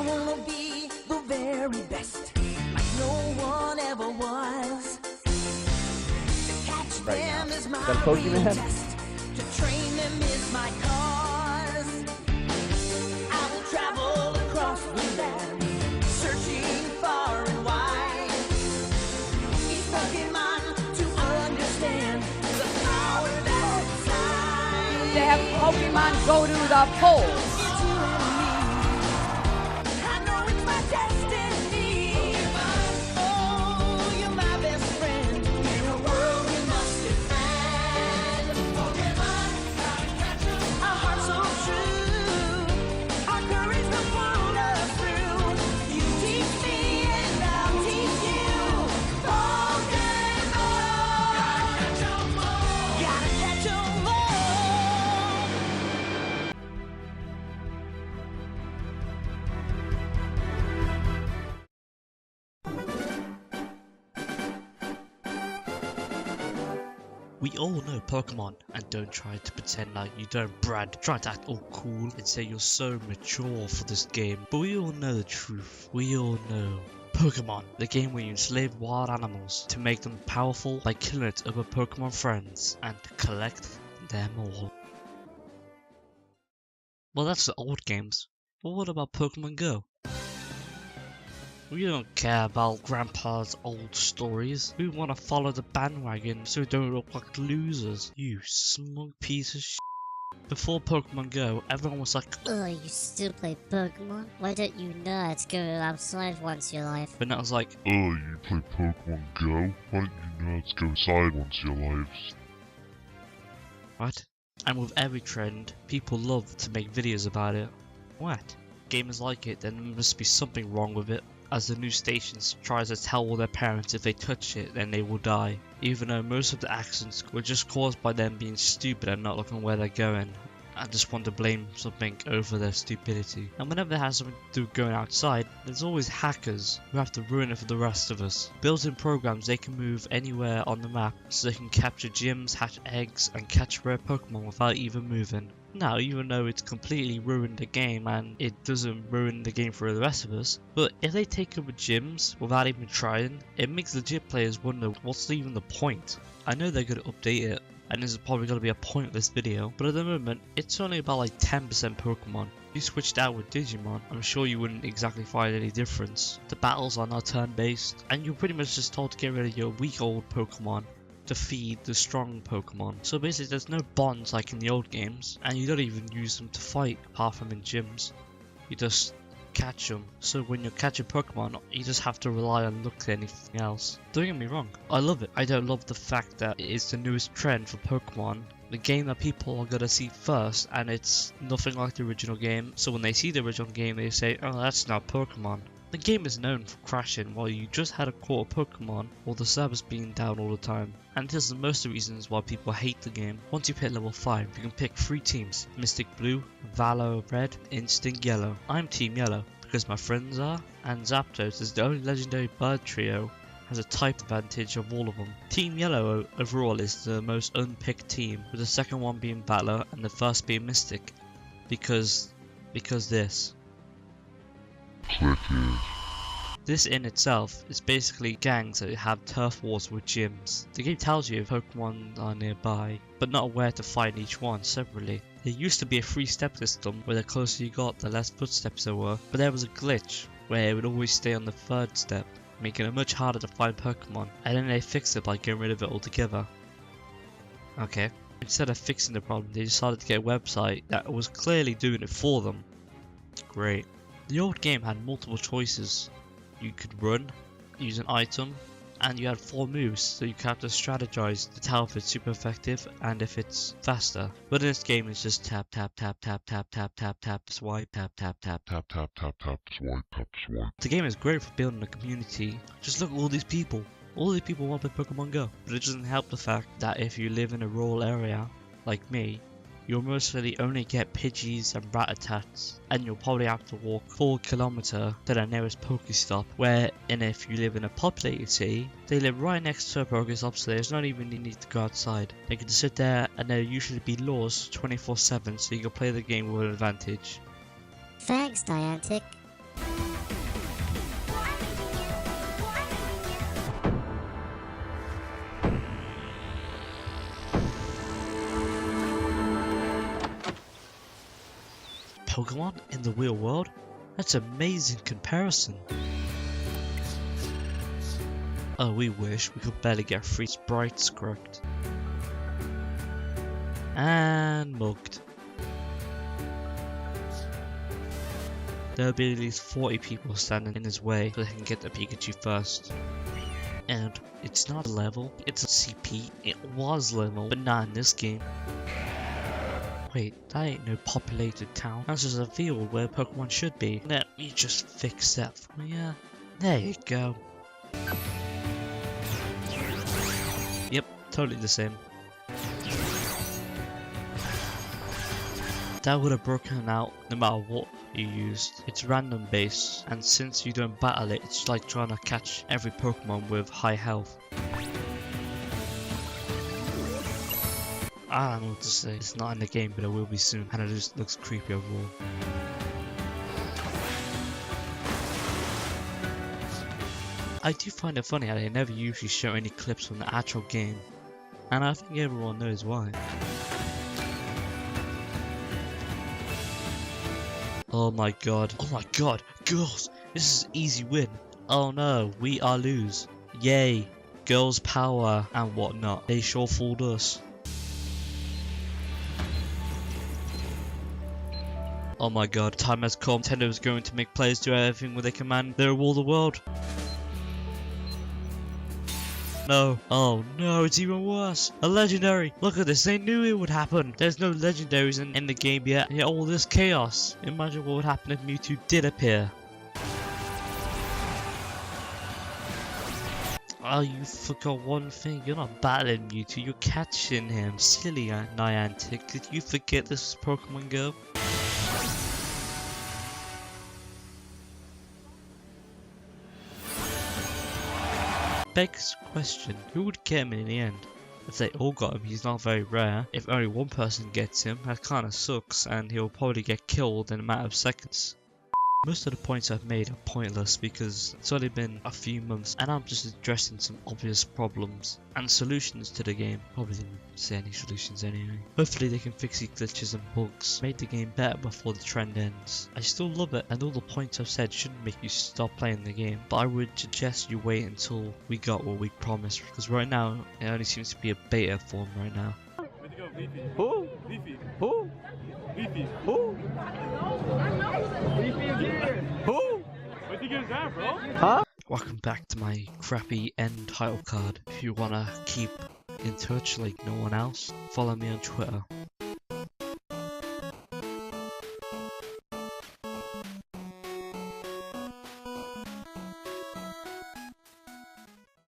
I wanna be the very best, like no one ever was. To catch them is my real test. To train them is my cause. I will travel across the land, searching far and wide. Each Pokemon to understand the power that's inside. They have Pokemon go to the polls. It's you and me. I know it's my destiny. Oh, you're my best friend in a world we must defend. Pokemon, gotta catch 'em. Our hearts so true. Our courage will pull us through. You teach me and I'll teach you. Pokemon, gotta catch 'em all. Gotta catch 'em all. We all know Pokemon, and don't try to pretend like you don't, Brad. Try to act all cool and say you're so mature for this game. But we all know the truth. We all know. Pokemon, the game where you enslave wild animals to make them powerful by killing its other Pokemon friends and collect them all. Well, that's the old games. But what about Pokemon Go? We don't care about Grandpa's old stories. We want to follow the bandwagon so we don't look like losers. You smug piece of shit. Before Pokemon Go, everyone was like, Oh, you still play Pokemon? Why don't you nerds go outside once in your life? but now it's like, Oh, you play Pokemon Go? Why don't you nerds go inside once in your lives? what? And with every trend, people love to make videos about it. What? Gamers like it, then there must be something wrong with it. As the news stations try to tell all their parents if they touch it then they will die, even though most of the accidents were just caused by them being stupid and not looking where they're going. I just want to blame something over their stupidity. And whenever it has something to do with going outside, there's always hackers who have to ruin it for the rest of us. Built-in programs they can move anywhere on the map so they can capture gyms, hatch eggs and catch rare Pokemon without even moving. Now, even though it's completely ruined the game and it doesn't ruin the game for the rest of us, but if they take over gyms without even trying, it makes legit players wonder what's even the point. I know they're going to update it, and this is probably going to be a pointless video, but at the moment, it's only about like 10% Pokemon. If you switched out with Digimon, I'm sure you wouldn't exactly find any difference. The battles are not turn-based, and you're pretty much just told to get rid of your weak old Pokemon to feed the strong Pokemon. So basically there's no bonds like in the old games, and you don't even use them to fight apart from in gyms. You just catch them. So when you're catching Pokemon, you just have to rely on luck to anything else. Don't get me wrong, I love it. I don't love the fact that it is the newest trend for Pokemon, the game that people are gonna see first, and it's nothing like the original game. So when they see the original game, they say, oh, that's not Pokemon. The game is known for crashing while you just had a caught Pokemon or the servers being down all the time. And this is most of the reasons why people hate the game. Once you hit level 5, you can pick 3 teams: Mystic Blue, Valor Red, Instinct Yellow. I'm Team Yellow because my friends are, and Zapdos is the only legendary bird trio has a type advantage of all of them. Team Yellow overall is the most unpicked team, with the second one being Valor and the first being Mystic. Because this. This in itself is basically gangs that have turf wars with gyms. The game tells you if Pokemon are nearby, but not where to find each one separately. There used to be a 3-step system where the closer you got, the less footsteps there were, but there was a glitch where it would always stay on the 3rd step, making it much harder to find Pokemon, and then they fixed it by getting rid of it altogether. Okay. Instead of fixing the problem, they decided to get a website that was clearly doing it for them. Great. The old game had multiple choices. You could run, use an item, and you had 4 moves, so you have to strategize to tell if it's super effective and if it's faster. But in this game it's just tap tap tap tap tap tap tap tap swipe tap tap tap Tap tap tap tap swipe tap swipe. The game is great for building a community. Just look at all these people. All these people want to play Pokemon Go. But it doesn't help the fact that if you live in a rural area, like me, you'll mostly only get Pidgeys and Rattatas, and you'll probably have to walk 4 kilometers to the nearest Pokestop, where, and if you live in a populated city, they live right next to a Pokestop, so there's not even the need to go outside. They can just sit there, and there'll usually be laws 24/7, so you can play the game with an advantage. Thanks, Niantic. Pokemon in the real world? That's an amazing comparison. Oh, we wish we could barely get 3 sprites correct. And mugged. There'll be at least 40 people standing in his way so they can get the Pikachu first. And it's not a level, it's a CP. It was level, but not in this game. Wait, that ain't no populated town. That's just a field where Pokemon should be. Let me just fix that for you. There you go. Yep, totally the same. That would have broken out no matter what you used. It's random based, and since you don't battle it, it's like trying to catch every Pokemon with high health. I don't know what to say. It's not in the game, but it will be soon, and it just looks creepy overall. I do find it funny how they never usually show any clips from the actual game, and I think everyone knows why. Oh my god, girls, this is an easy win. Oh no, we are lose. Yay, girls power and whatnot. They sure fooled us. Oh my god, time has come. Nintendo is going to make players do everything with their command. They rule the world. No. Oh no, it's even worse. A legendary. Look at this, they knew it would happen. There's no legendaries in the game yet. Yet all this chaos. Imagine what would happen if Mewtwo did appear. Oh, you forgot one thing. You're not battling Mewtwo, you're catching him. Silly Niantic. Did you forget this is Pokemon Go? Begs question, who would get him in the end? If they all got him, he's not very rare. If only one person gets him, that kinda sucks, and he'll probably get killed in a matter of seconds. Most of the points I've made are pointless because it's only been a few months and I'm just addressing some obvious problems and solutions to the game. Probably didn't say any solutions anyway. Hopefully they can fix these glitches and bugs, make the game better before the trend ends. I still love it and all the points I've said shouldn't make you stop playing the game, but I would suggest you wait until we got what we promised, because right now it only seems to be a beta form right now. Who? Who? Who? Who? What do you get that, bro? Huh? Welcome back to my crappy end title card. If you wanna keep in touch like no one else, follow me on Twitter.